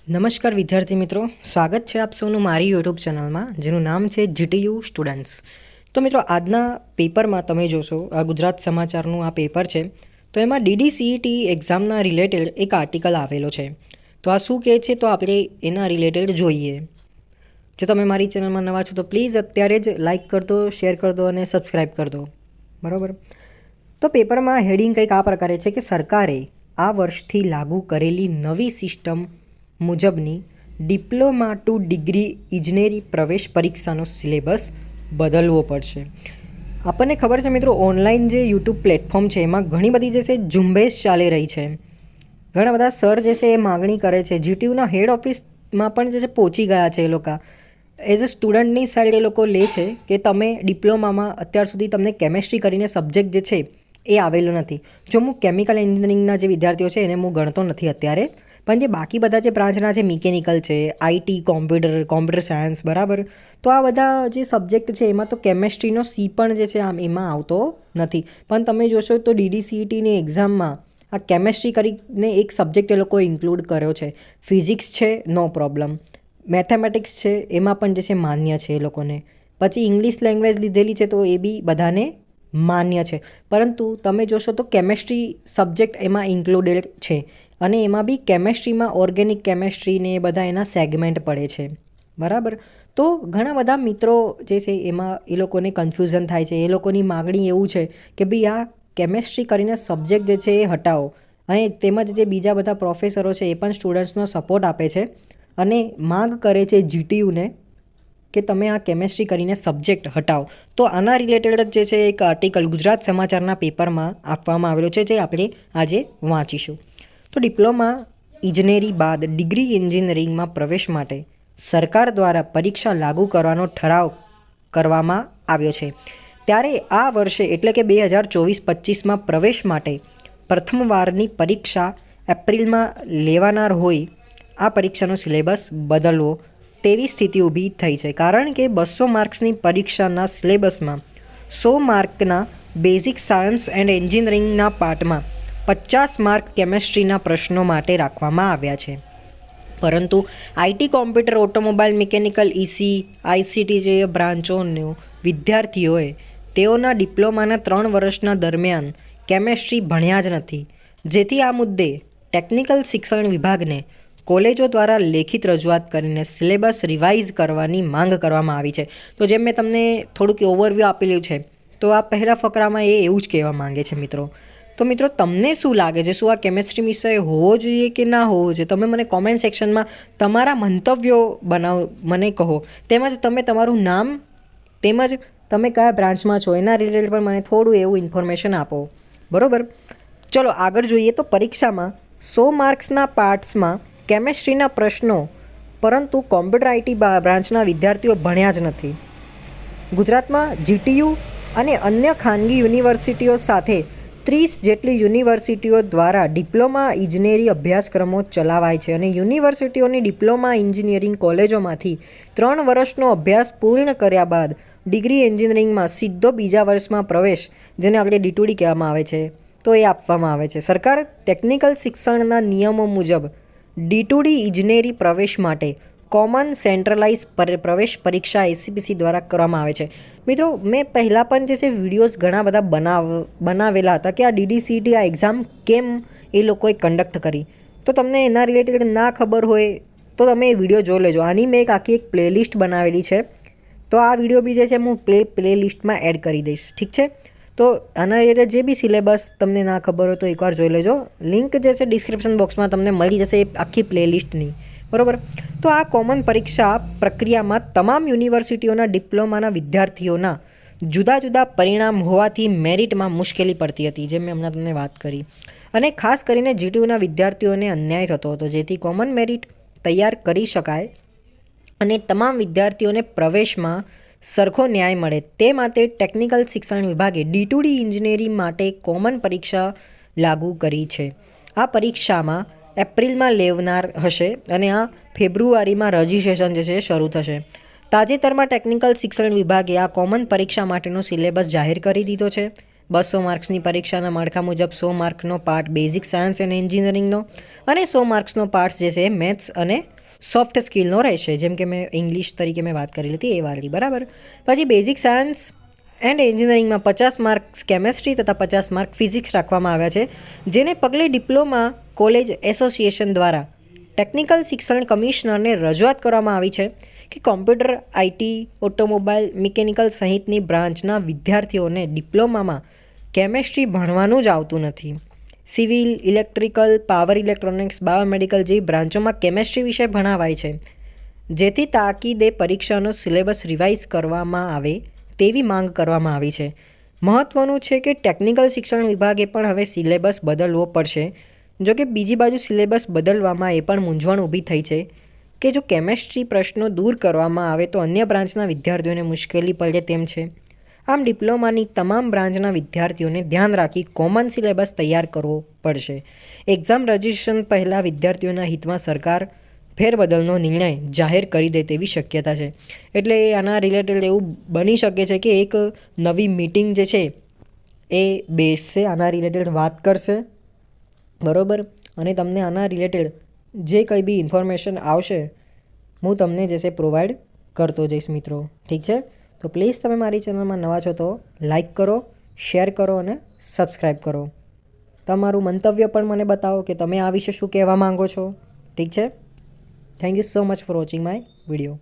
નમસ્કાર વિદ્યાર્થી મિત્રો, સ્વાગત છે આપ સૌનું મારી યુટ્યુબ ચેનલમાં જેનું નામ છે જીટીયુ સ્ટુડન્ટ્સ. તો મિત્રો, આજના પેપરમાં તમે જોશો, આ ગુજરાત સમાચારનું આ પેપર છે, તો એમાં DDCET એક્ઝામના રિલેટેડ એક આર્ટિકલ આવેલો છે. તો આ શું કહે છે તો આપણે એના રિલેટેડ જોઈએ. જો તમે મારી ચેનલમાં નવા છો તો પ્લીઝ અત્યારે જ લાઇક કરી દો, શેર કરી દો અને સબસ્ક્રાઈબ કરી દો. બરાબર. તો પેપરમાં હેડિંગ કંઈક આ પ્રકારે છે કે સરકારે આ વર્ષથી લાગુ કરેલી નવી સિસ્ટમ મુજબની ડિપ્લોમા ટુ ડિગ્રી ઇજનેરી પ્રવેશ પરીક્ષાનો સિલેબસ બદલવો પડશે. આપણને ખબર છે મિત્રો, ઓનલાઈન જે યુટ્યુબ પ્લેટફોર્મ છે એમાં ઘણી બધી જે છે ઝુંબેશ ચાલી રહી છે. ઘણા બધા સર જે છે એ માગણી કરે છે. જીટીયુના હેડ ઓફિસમાં પણ જે છે પહોંચી ગયા છે એ લોકો. એઝ અ સ્ટુડન્ટની સાઈડ એ લોકો લે છે કે તમે ડિપ્લોમામાં અત્યાર સુધી તમને કેમેસ્ટ્રી કરીને સબ્જેક્ટ જે છે એ આવેલો નથી. જો હું કેમિકલ એન્જિનિયરિંગના જે વિદ્યાર્થીઓ છે એને હું ગણતો નથી અત્યારે, પણ જે બાકી બધા જે બ્રાન્ચના છે, મિકેનિકલ છે, આઈટી, કોમ્પ્યુટર સાયન્સ, બરાબર, તો આ બધા જે સબ્જેક્ટ છે એમાં તો કેમેસ્ટ્રીનો સી પણ જે છે આમ એમાં આવતો નથી. પણ તમે જોશો તો DDCETની એક્ઝામમાં આ કેમેસ્ટ્રી કરીને એક સબ્જેક્ટ એ લોકોએ ઇન્ક્લુડ કર્યો છે. ફિઝિક્સ છે, નો પ્રોબ્લેમ. મેથેમેટિક્સ છે એમાં પણ જે છે માન્ય છે એ લોકોને. પછી ઇંગ્લિશ લેંગ્વેજ લીધેલી છે તો એ બી બધાને માન્ય છે. પરંતુ તમે જોશો તો કેમેસ્ટ્રી સબ્જેક્ટ એમાં ઇન્ક્લુડેડ છે અને એમાં બી કેમેસ્ટ્રીમાં ઓર્ગેનિક કેમેસ્ટ્રી ને એ બધા એના સેગમેન્ટ પડે છે. બરાબર. તો ઘણા બધા મિત્રો જે છે એમાં એ લોકોને કન્ફ્યુઝન થાય છે. એ લોકોની માગણી એવું છે કે ભાઈ આ કેમેસ્ટ્રી કરીને સબ્જેક્ટ જે છે એ હટાવો. અને તેમજ જે બીજા બધા પ્રોફેસરો છે એ પણ સ્ટુડન્ટ્સનો સપોર્ટ આપે છે અને માંગ કરે છે જીટીયુને કે તમે આ કેમેસ્ટ્રી કરીને સબ્જેક્ટ હટાવો. તો આના રિલેટેડ જે છે એક આર્ટિકલ ગુજરાત સમાચારના પેપરમાં આપવામાં આવેલો છે, જે આપણે આજે વાંચીશું. તો ડિપ્લોમા ઇજનેરી બાદ ડિગ્રી એન્જિનિયરિંગમાં પ્રવેશ માટે સરકાર દ્વારા પરીક્ષા લાગુ કરવાનો ઠરાવ કરવામાં આવ્યો છે. ત્યારે આ વર્ષે એટલે કે 2024-25માં પ્રવેશ માટે પ્રથમવારની પરીક્ષા એપ્રિલમાં લેવાનાર હોય આ પરીક્ષાનો સિલેબસ બદલવો તેવી સ્થિતિ ઊભી થઈ છે. કારણ કે 200 માર્ક્સની પરીક્ષાના સિલેબસમાં 100 માર્કના બેઝિક સાયન્સ એન્ડ એન્જિનિયરિંગના પાર્ટમાં 50 માર્ક કેમેસ્ટ્રીના પ્રશ્નો માટે રાખવામાં આવ્યા છે. પરંતુ IT, computer, automobile, mechanical, EC, ICT જેવી બ્રાન્ચોનો વિદ્યાર્થીઓએ તેઓના ડિપ્લોમાના 3 વર્ષના દરમિયાન કેમેસ્ટ્રી ભણ્યા જ નથી. જેથી આ મુદ્દે ટેકનિકલ શિક્ષણ વિભાગને કોલેજો દ્વારા લેખિત રજૂઆત કરીને સિલેબસ રિવાઇઝ કરવાની માંગ કરવામાં આવી છે. તો જેમ મેં તમને થોડુંક ઓવરવ્યૂ આપેલું છે, તો આ પહેલા ફકરામાં એ એવું જ કહેવા માંગે છે મિત્રો. તો મિત્રો, તમને શું લાગે છે, શું આ કેમેસ્ટ્રી વિષય હોવો જોઈએ કે ના હોવો જોઈએ? તમે મને કોમેન્ટ સેક્શનમાં તમારા મંતવ્યો મને કહો. તેમજ તમે તમારું નામ તેમજ તમે કયા બ્રાન્ચમાં છો એના રિલેટેડ પણ મને થોડું એવું ઇન્ફોર્મેશન આપો. બરાબર. ચલો આગળ જોઈએ. તો પરીક્ષામાં 100 માર્ક્સના પાર્ટ્સમાં કેમેસ્ટ્રીના પ્રશ્નો, પરંતુ કોમ્પ્યુટર આઈટી બ્રાન્ચના વિદ્યાર્થીઓ ભણ્યા જ નથી. ગુજરાતમાં જીટીયુ અને અન્ય ખાનગી યુનિવર્સિટીઓ સાથે 30 જેટલી યુનિવર્સિટીઓ દ્વારા ડિપ્લોમા ઇજનેરી અભ્યાસક્રમો ચલાવાય છે અને યુનિવર્સિટીઓની ડિપ્લોમા એન્જિનિયરિંગ કોલેજોમાંથી 3 વર્ષનો અભ્યાસ પૂર્ણ કર્યા બાદ ડિગ્રી એન્જિનિયરિંગમાં સીધો બીજા વર્ષમાં પ્રવેશ, જેને આપણે D2D કહેવામાં આવે છે, તો એ આપવામાં આવે છે. સરકાર ટેકનિકલ શિક્ષણના નિયમો મુજબ D2D ઇજનેરી પ્રવેશ માટે કોમન સેન્ટ્રલાઇઝ પ્રવેશ પરીક્ષા SCPC દ્વારા કરવામાં આવે છે. મિત્રો, મેં પહેલાં પણ જે છે વિડીયોઝ ઘણા બધા બનાવેલા હતા કે આ DDCET આ એક્ઝામ કેમ એ લોકોએ કન્ડક્ટ કરી. તો તમને એના રિલેટેડ ના ખબર હોય તો તમે એ વિડીયો જોઈ લેજો. આની મેં એક પ્લેલિસ્ટ બનાવેલી છે, તો આ વિડીયો બી જે છે હું પ્લેલિસ્ટમાં એડ કરી દઈશ. ઠીક છે. તો આના રિલેટેડ જે બી સિલેબસ તમને ના ખબર હોય તો એકવાર જોઈ લેજો. લિંક જે છે ડિસ્ક્રિપ્શન બોક્સમાં તમને મળી જશે એ આખી પ્લેલિસ્ટની. બરાબર. તો આ કોમન પરીક્ષા પ્રક્રિયામાં તમામ યુનિવર્સિટીઓના ડિપ્લોમાના વિદ્યાર્થીઓના જુદા જુદા પરિણામ હોવાથી મેરિટમાં મુશ્કેલી પડતી હતી, જેમ મેં હમણાં તમને વાત કરી. અને ખાસ કરીને જીટીયુના વિદ્યાર્થીઓને અન્યાય થતો હતો. જેથી કોમન મેરિટ તૈયાર કરી શકાય અને તમામ વિદ્યાર્થીઓને પ્રવેશમાં સરખો ન્યાય મળે તે માટે ટેકનિકલ શિક્ષણ વિભાગે D2D ઇજનેરી માટે કોમન પરીક્ષા લાગુ કરી છે. આ પરીક્ષામાં એપ્રિલમાં લેવનાર હશે અને આ ફેબ્રુઆરીમાં રજિસ્ટ્રેશન જે છે શરૂ થશે. તાજેતરમાં ટેકનિકલ શિક્ષણ વિભાગે આ કોમન પરીક્ષા માટેનો સિલેબસ જાહેર કરી દીધો છે. 200 માર્ક્સની પરીક્ષાના માળખા મુજબ 100 માર્કનો પાર્ટ બેઝિક સાયન્સ એન્ડ એન્જિનિયરિંગનો અને 100 માર્ક્સનો પાર્ટ જે છે મેથ્સ અને સોફ્ટ સ્કિલનો રહેશે, જેમ કે મેં ઇંગ્લિશ તરીકે મેં વાત કરેલી હતી એ વાળી, બરાબર. પછી બેઝિક સાયન્સ એન્ડ એન્જિનિયરિંગમાં 50 માર્ક્સ કેમેસ્ટ્રી તથા 50 માર્ક ફિઝિક્સ રાખવામાં આવ્યા છે, જેને પગલે ડિપ્લોમા કોલેજ એસોસિએશન દ્વારા ટેકનિકલ શિક્ષણ કમિશનરને રજૂઆત કરવામાં આવી છે કે કોમ્પ્યુટર, આઈટી, ઓટોમોબાઈલ, મિકેનિકલ સહિતની બ્રાન્ચના વિદ્યાર્થીઓને ડિપ્લોમામાં કેમેસ્ટ્રી ભણવાનું જ આવતું નથી. Civil, electrical, power electronics, biomedical જેવી બ્રાન્ચોમાં કેમેસ્ટ્રી વિષય ભણાવાય છે, જેથી તાકીદે પરીક્ષાનો સિલેબસ રિવાઇઝ કરવામાં આવે તેવી માંગ કરવામાં આવી છે. મહત્ત્વનું છે કે ટેકનિકલ શિક્ષણ વિભાગે પણ હવે સિલેબસ બદલવો પડશે. જો કે બીજી બાજુ સિલેબસ બદલવામાં એ પણ મૂંઝવણ ઊભી થઈ છે કે જો કેમેસ્ટ્રી પ્રશ્નો દૂર કરવામાં આવે તો અન્ય બ્રાન્ચના વિદ્યાર્થીઓને મુશ્કેલી પડે તેમ છે. આમ ડિપ્લોમાની તમામ બ્રાન્ચના વિદ્યાર્થીઓને ધ્યાન રાખી કોમન સિલેબસ તૈયાર કરવો પડશે. એક્ઝામ રજિસ્ટ્રેશન પહેલાં વિદ્યાર્થીઓના હિતમાં સરકાર ફેરબદલનો નિર્ણય જાહેર કરી દે તેવી શક્યતા છે. એટલે આના રિલેટેડ એવું બની શકે છે કે એક નવી મીટિંગ જે છે એ બેસશે, આના રિલેટેડ વાત કરશે, બરાબર. અને તમને આના રિલેટેડ જે કંઈ બી ઇન્ફોર્મેશન આવશે હું તમને જે છે પ્રોવાઈડ કરતો જઈશ મિત્રો. ઠીક છે, તો પ્લીઝ તમે મારી ચેનલમાં નવા છો તો લાઈક કરો, શેર કરો અને સબસ્ક્રાઈબ કરો. તમારું મંતવ્ય પણ મને બતાવો કે તમે આ વિશે શું કહેવા માંગો છો. ઠીક છે. Thank you so much for watching my video.